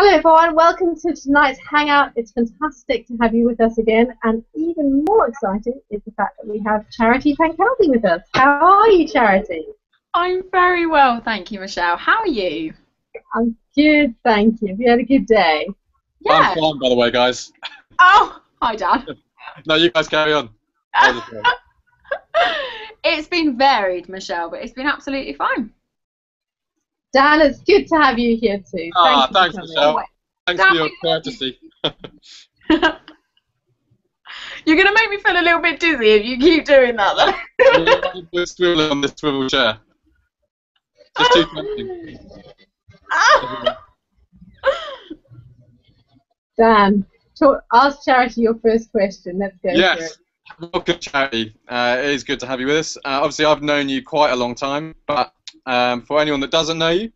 Hello everyone, welcome to tonight's Hangout. It's fantastic to have you with us again, and even more exciting is the fact that we have Charity Pancaldi with us. How are you, Charity? I'm very well, thank you, Michelle. How are you? I'm good, thank you. Have you had a good day? Yeah. I'm fine, by the way, guys. Oh, hi, Dan. No, you guys carry on. It's been varied, Michelle, but it's been absolutely fine. Dan, it's good to have you here too. Thanks, Michelle. Thanks for your courtesy. You're going to make me feel a little bit dizzy if you keep doing that, though. We're swiveling on this swivel chair. Just too tempting. Dan, ask Charity your first question. Let's go for it. Welcome, Charity. It is good to have you with us. Obviously, I've known you quite a long time, but for anyone that doesn't know you,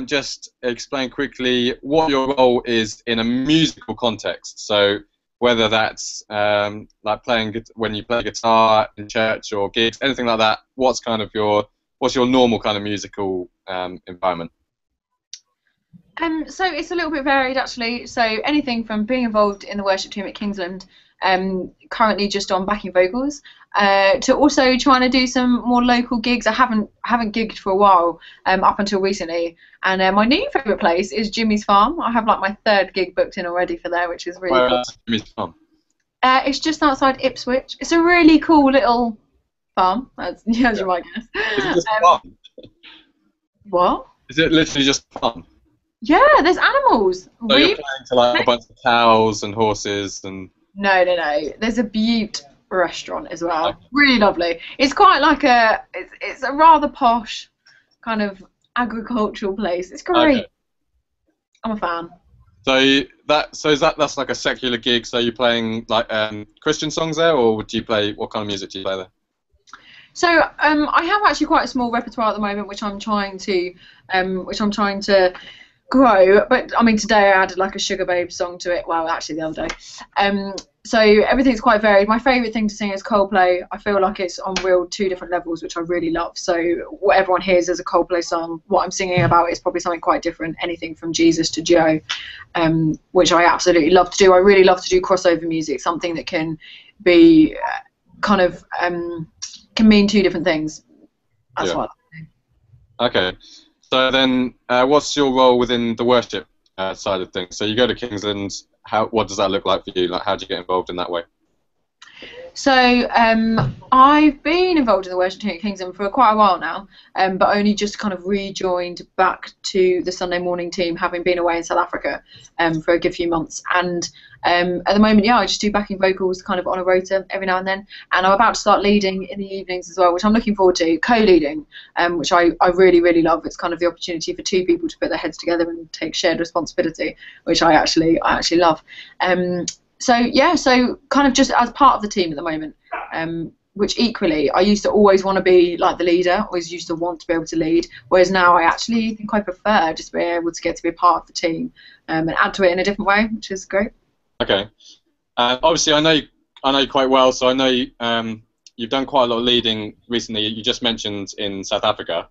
just explain quickly what your role is in a musical context. So whether that's like playing when you play guitar in church or gigs, anything like that. What's your normal kind of musical environment? So it's a little bit varied, actually. So anything from being involved in the worship team at Kingsland, currently just on backing vocals, to also trying to do some more local gigs. I haven't gigged for a while, up until recently, and my new favourite place is Jimmy's Farm. I have like my third gig booked in already for there, which is really cool. Jimmy's Farm? It's just outside Ipswich. It's a really cool little farm, as you might guess. Is it just fun? What? Is it literally just fun? Yeah, there's animals. So you're playing to like a bunch of cows and horses and... No. There's a Butte restaurant as well. Okay. Really lovely. It's quite like it's a rather posh kind of agricultural place. It's great. Okay. I'm a fan. So that's like a secular gig. So you're playing like Christian songs there, or do you play, what kind of music do you play there? So I have actually quite a small repertoire at the moment, which I'm trying to grow, but I mean today I added like a Sugar Babe song to it. Well, actually the other day. So everything's quite varied. My favourite thing to sing is Coldplay. I feel like it's on real two different levels, which I really love. So what everyone hears as a Coldplay song, what I'm singing about is probably something quite different. Anything from Jesus to Joe, which I absolutely love to do. I really love to do crossover music, something that can be kind of can mean two different things. That's what I like to do. Okay. So then, what's your role within the worship side of things? So you go to Kingsland. What does that look like for you? Like, how do you get involved in that way? So I've been involved in the worship team at Kingsland for quite a while now, but only just kind of rejoined back to the Sunday morning team, having been away in South Africa for a good few months. And at the moment, I just do backing vocals kind of on a rota every now and then. And I'm about to start leading in the evenings as well, which I'm looking forward to, co-leading, which I really, really love. It's kind of the opportunity for two people to put their heads together and take shared responsibility, which I actually love. So kind of just as part of the team at the moment, which equally I used to always want to be like the leader, always used to want to be able to lead, whereas now I actually think I prefer just being able to get to be a part of the team and add to it in a different way, which is great. Okay. Obviously, I know you quite well, so I know you've done quite a lot of leading recently. You just mentioned in South Africa.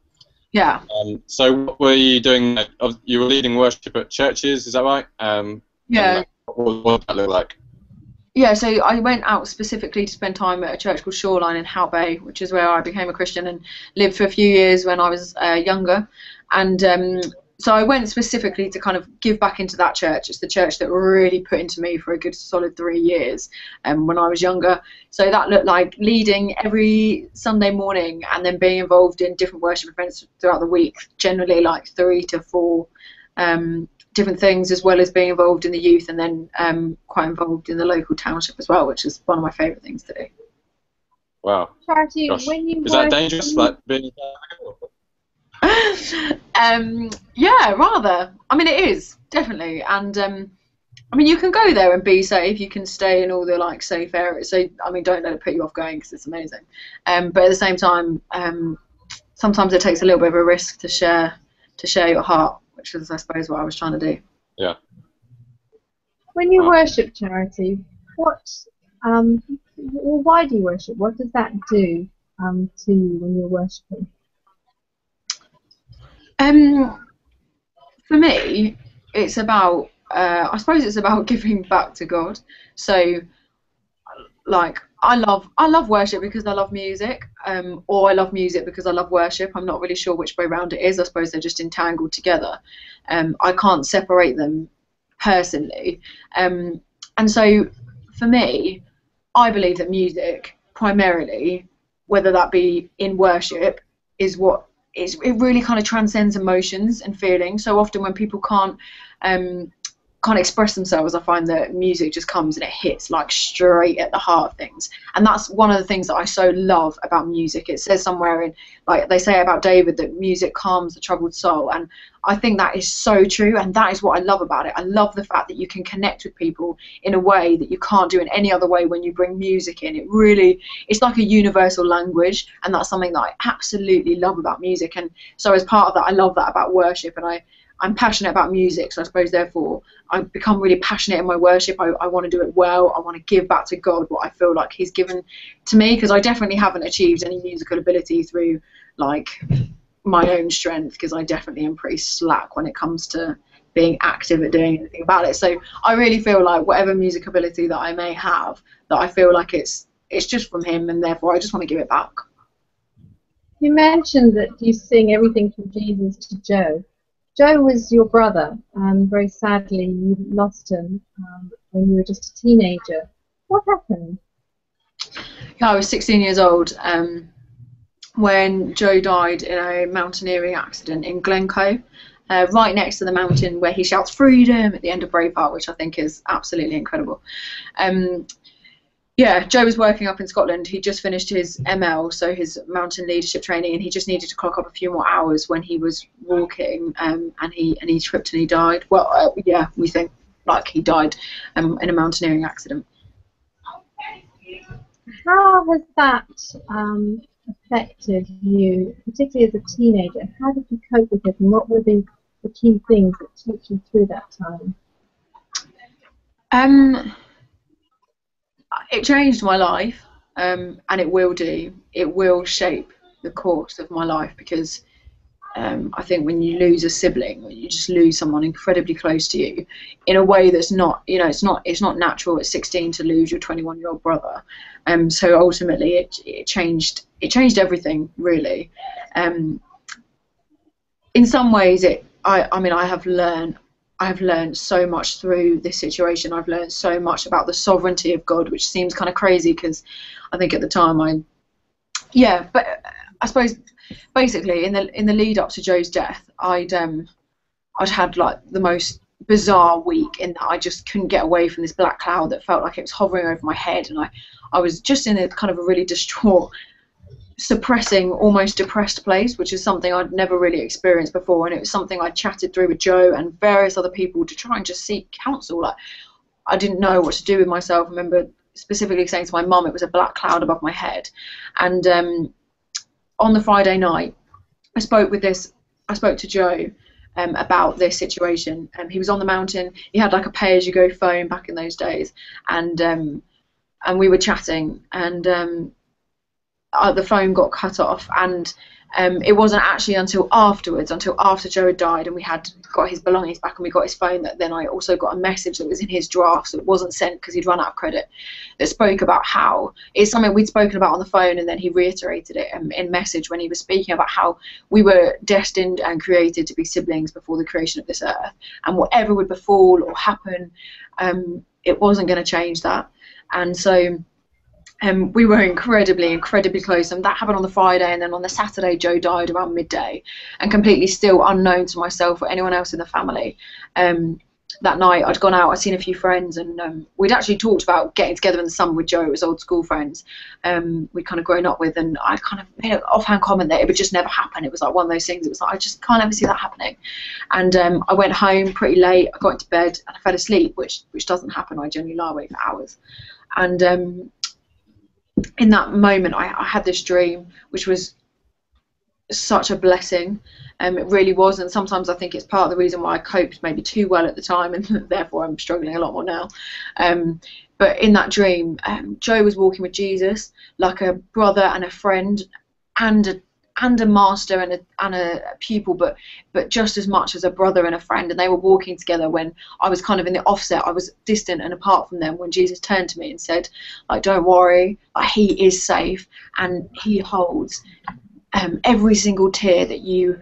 Yeah. So what were you doing? You were leading worship at churches, is that right? Yeah. What did that look like? Yeah, so I went out specifically to spend time at a church called Shoreline in Hout Bay, which is where I became a Christian and lived for a few years when I was younger. And so I went specifically to kind of give back into that church. It's the church that really put into me for a good solid 3 years when I was younger. So that looked like leading every Sunday morning and then being involved in different worship events throughout the week, generally like 3 to 4 different things, as well as being involved in the youth and then quite involved in the local township as well, which is one of my favourite things to do. Wow. Charity, when you is that dangerous, like being... Yeah, rather. I mean, it is, definitely. And I mean, you can go there and be safe. You can stay in all the like safe areas. So I mean, don't let it put you off going, because it's amazing. But at the same time, sometimes it takes a little bit of a risk to share your heart, which is, I suppose, what I was trying to do. Yeah. When you worship, Charity, why do you worship? What does that do to you when you're worshiping? For me, it's about I suppose it's about giving back to God. So like I love worship because I love music, or I love music because I love worship. I'm not really sure which way round it is. I suppose they're just entangled together. I can't separate them personally. And so for me, I believe that music primarily, whether that be in worship, is what is, it really kind of transcends emotions and feelings. So often when people can't express themselves, I find that music just comes and it hits like straight at the heart of things. And that's one of the things that I so love about music. It says somewhere in, like they say about David, that music calms the troubled soul, and I think that is so true, and that is what I love about it. I love the fact that you can connect with people in a way that you can't do in any other way when you bring music in. It's like a universal language, and that's something that I absolutely love about music. And so as part of that, I love that about worship, and I'm passionate about music, so I suppose therefore I've become really passionate in my worship. I want to do it well. I want to give back to God what I feel like He's given to me, because I definitely haven't achieved any musical ability through like my own strength, because I definitely am pretty slack when it comes to being active at doing anything about it. So I really feel like whatever music ability that I may have, that I feel like it's just from Him, and therefore I just want to give it back. You mentioned that you sing everything from Jesus to Joe. Joe was your brother, and very sadly you lost him when you were just a teenager. What happened? Yeah, I was 16 years old when Joe died in a mountaineering accident in Glencoe, right next to the mountain where he shouts "freedom" at the end of Braveheart, which I think is absolutely incredible. Yeah, Joe was working up in Scotland. He just finished his ML, so his mountain leadership training, and he just needed to clock up a few more hours when he was walking, and he tripped and he died. Well, yeah, we think like he died in a mountaineering accident. How has that affected you, particularly as a teenager? How did you cope with it, and what were the key things that took you through that time? It changed my life, and it will do. It will shape the course of my life, because I think when you lose a sibling, or you just lose someone incredibly close to you, in a way that's not, it's not natural at 16 to lose your 21-year-old brother. So ultimately, it changed everything really. In some ways, I have learned so much through this situation. I've learned so much about the sovereignty of God, which seems kind of crazy, because I think at the time but I suppose basically in the lead up to Joe's death, I'd had like the most bizarre week, in that I just couldn't get away from this black cloud that felt like it was hovering over my head, and I was just in a kind of a really distraught, suppressing, almost depressed place, which is something I'd never really experienced before, and it was something I chatted through with Joe and various other people to try and just seek counsel. Like, I didn't know what to do with myself. I remember specifically saying to my mum it was a black cloud above my head, and on the Friday night I spoke to Joe about this situation. He was on the mountain. He had like a pay-as-you-go phone back in those days, and we were chatting, and the phone got cut off, and it wasn't actually until after Joe had died and we had got his belongings back and we got his phone, that then I also got a message that was in his draft, so it wasn't sent because he'd run out of credit, that spoke about how it's something we'd spoken about on the phone, and then he reiterated it in message when he was speaking about how we were destined and created to be siblings before the creation of this earth, and whatever would befall or happen, it wasn't going to change that. And so we were incredibly close, and that happened on the Friday, and then on the Saturday Joe died around midday, and completely still unknown to myself or anyone else in the family. That night I'd gone out, I'd seen a few friends, and we'd actually talked about getting together in the summer with Joe. It was old school friends we'd kind of grown up with, and I kind of made an offhand comment that it would just never happen. It was like one of those things, it was like I just can't ever see that happening. And I went home pretty late, I got into bed and I fell asleep, which doesn't happen. I generally lie awake for hours. And in that moment I had this dream, which was such a blessing. It really was, and sometimes I think it's part of the reason why I coped maybe too well at the time, and therefore I'm struggling a lot more now. But in that dream, Joe was walking with Jesus like a brother and a friend and and a master and a pupil, but just as much as a brother and a friend. And they were walking together when I was kind of in the offset. I was distant and apart from them when Jesus turned to me and said, like, don't worry, like, he is safe, and he holds every single tear that you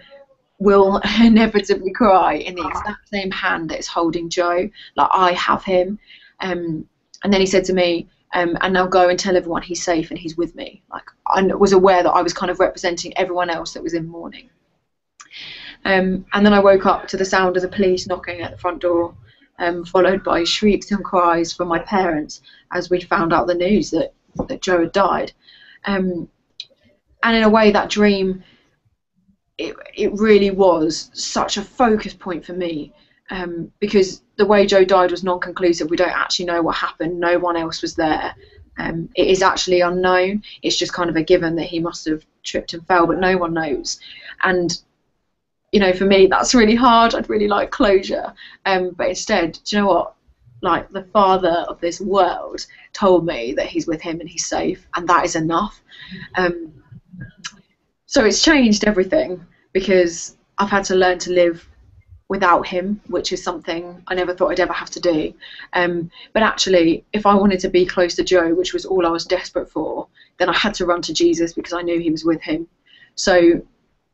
will inevitably cry in the exact same hand that is holding Joe. Like, I have him. And then he said to me, and now go and tell everyone he's safe and he's with me. Like, I was aware that I was kind of representing everyone else that was in mourning. And then I woke up to the sound of the police knocking at the front door, followed by shrieks and cries from my parents as we found out the news that Joe had died. And in a way, that dream, it really was such a focus point for me, because the way Joe died was non-conclusive. We don't actually know what happened. No one else was there. It is actually unknown. It's just kind of a given that he must have tripped and fell, but no one knows. And, you know, for me, that's really hard. I'd really like closure. But instead, do you know what? Like, the Father of this world told me that he's with him and he's safe, and that is enough. So it's changed everything, because I've had to learn to live without him, which is something I never thought I'd ever have to do. But actually, if I wanted to be close to Joe, which was all I was desperate for, then I had to run to Jesus because I knew he was with him. So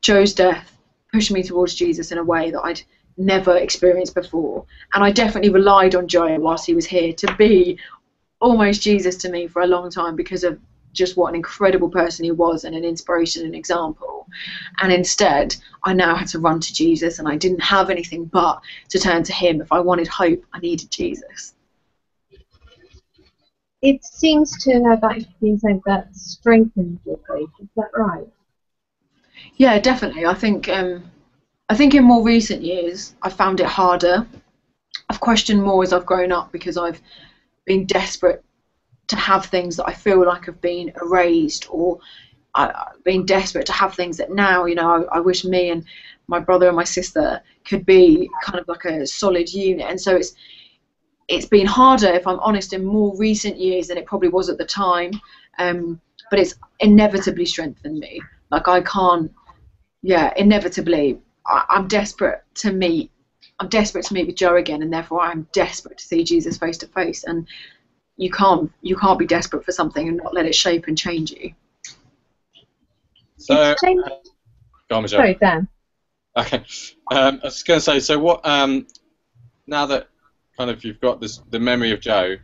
Joe's death pushed me towards Jesus in a way that I'd never experienced before. And I definitely relied on Joe whilst he was here to be almost Jesus to me for a long time, because of just what an incredible person he was and an inspiration and example. And instead, I now had to run to Jesus, and I didn't have anything but to turn to him. If I wanted hope, I needed Jesus. It seems to have actually been something that strengthened your faith. Is that right? Yeah, definitely. I think in more recent years, I found it harder. I've questioned more as I've grown up, because I've been desperate to have things that I feel like have been erased, or I've been desperate to have things that now, you know, I wish me and my brother and my sister could be kind of like a solid unit. And so it's been harder, if I'm honest, in more recent years than it probably was at the time. But it's inevitably strengthened me. Like, I can't, inevitably, I'm desperate to meet with Joe again, and therefore I'm desperate to see Jesus face to face. And you can't be desperate for something and not let it shape and change you. So, go on, Michelle. Sorry, Dan. Okay. I was going to say, so what? Now that kind of you've got the memory of Joe,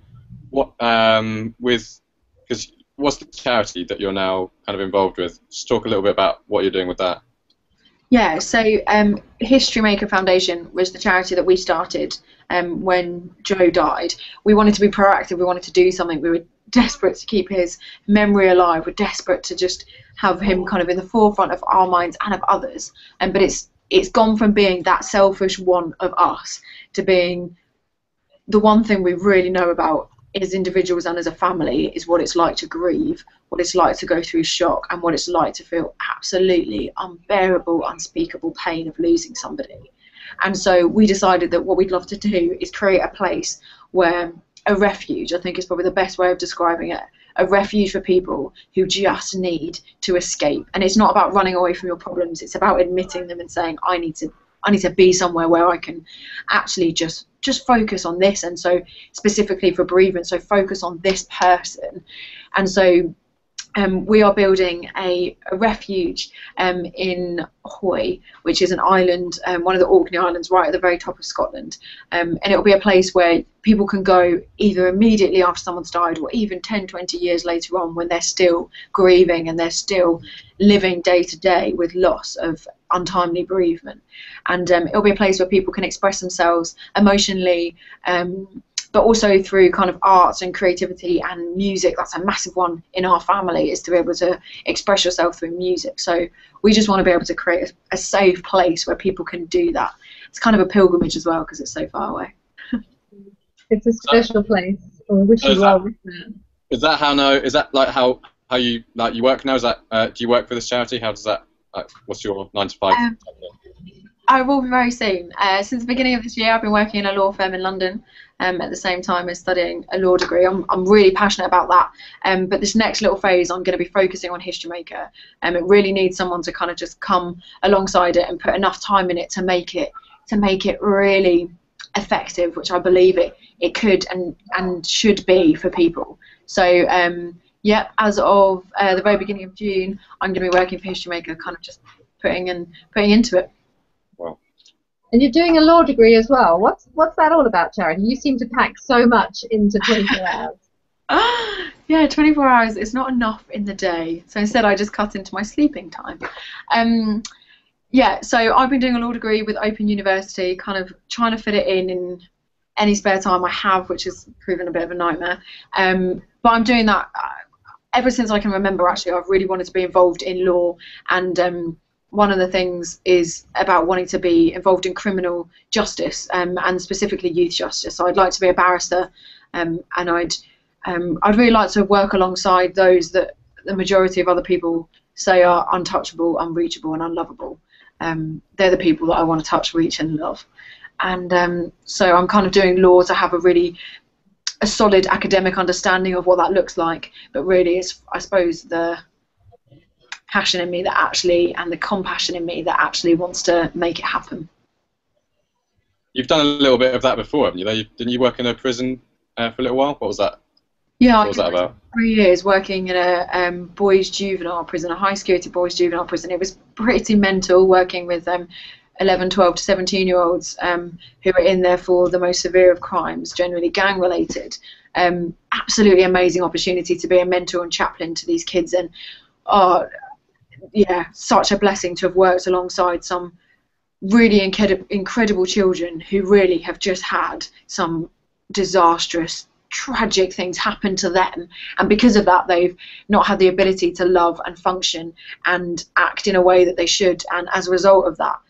what because what's the charity that you're now kind of involved with? Just talk a little bit about what you're doing with that. Yeah, so History Maker Foundation was the charity that we started when Joe died. We wanted to be proactive, we wanted to do something, we were desperate to keep his memory alive, we're desperate to just have him kind of in the forefront of our minds and of others. But it's gone from being that selfish one of us to being the one thing we really know about as individuals and as a family is what it's like to grieve, what it's like to go through shock, and what it's like to feel absolutely unbearable, unspeakable pain of losing somebody. And so we decided that what we'd love to do is create a place where a refuge, I think is probably the best way of describing it, a refuge for people who just need to escape. And it's not about running away from your problems, it's about admitting them and saying, I need to be somewhere where I can actually just focus on this. And so specifically for bereavement, so focus on this person. And so we are building a refuge in Hoy, which is an island, one of the Orkney Islands, right at the very top of Scotland. And it'll be a place where people can go either immediately after someone's died, or even 10, 20 years later on, when they're still grieving and they're still living day to day with loss of untimely bereavement. And it'll be a place where people can express themselves emotionally, but also through kind of arts and creativity and music. That's a massive one in our family, is to be able to express yourself through music. So we just want to be able to create a safe place where people can do that. It's kind of a pilgrimage as well, because it's so far away. It's a special place. Or wish you well with that. Is that how now? Is that like how you you work now? Is that do you work for this charity? How does that? What's your 9 to 5? I will be very soon. Since the beginning of this year, I've been working in a law firm in London at the same time as studying a law degree. I'm really passionate about that. But this next little phase, I'm going to be focusing on History Maker. It really needs someone to kind of just come alongside it and put enough time in it to make it really effective, which I believe it could and should be for people. So yeah, as of the very beginning of June, I'm going to be working for History Maker, kind of just putting into it. Wow. And you're doing a law degree as well. What's that all about, Charity? You seem to pack so much into 24 hours. Yeah, 24 hours is not enough in the day. So instead I just cut into my sleeping time. Yeah, so I've been doing a law degree with Open University, kind of trying to fit it in any spare time I have, which has proven a bit of a nightmare. But I'm doing that ever since I can remember, actually. I've really wanted to be involved in law, and one of the things is about wanting to be involved in criminal justice, and specifically youth justice. So I'd like to be a barrister, and I'd really like to work alongside those that the majority of other people say are untouchable, unreachable, and unlovable. They're the people that I want to touch, reach, and love. And so I'm kind of doing law to have a solid academic understanding of what that looks like, but really it's, I suppose, the passion in me that actually, and the compassion in me that actually wants to make it happen. You've done a little bit of that before, haven't you? Didn't you work in a prison for a little while? What was that? Yeah, what was that about? 3 years working in a boys' juvenile prison, a high-security boys' juvenile prison. It was pretty mental, working with 11, 12 to 17-year-olds who are in there for the most severe of crimes, generally gang-related. Absolutely amazing opportunity to be a mentor and chaplain to these kids, and yeah, such a blessing to have worked alongside some really incredible children who really have just had some disastrous, tragic things happen to them, and because of that they've not had the ability to love and function and act in a way that they should, and as a result of that,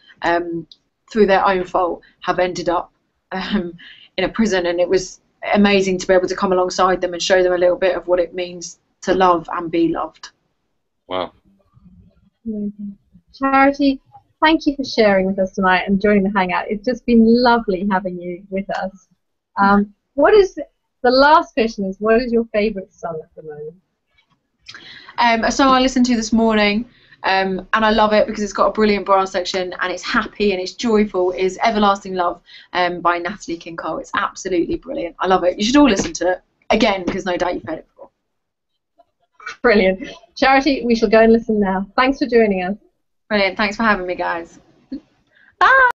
through their own fault, have ended up in a prison. And it was amazing to be able to come alongside them and show them a little bit of what it means to love and be loved. Wow. Charity, thank you for sharing with us tonight and joining the Hangout. It's just been lovely having you with us. What is the last question is, what is your favourite song at the moment? A song I listened to this morning, and I love it because it's got a brilliant brass section and it's happy and it's joyful, is Everlasting Love by Natalie King Cole. It's absolutely brilliant. I love it. You should all listen to it again, because no doubt you've heard it before. Brilliant. Charity, we shall go and listen now. Thanks for joining us. Brilliant. Thanks for having me, guys. Bye.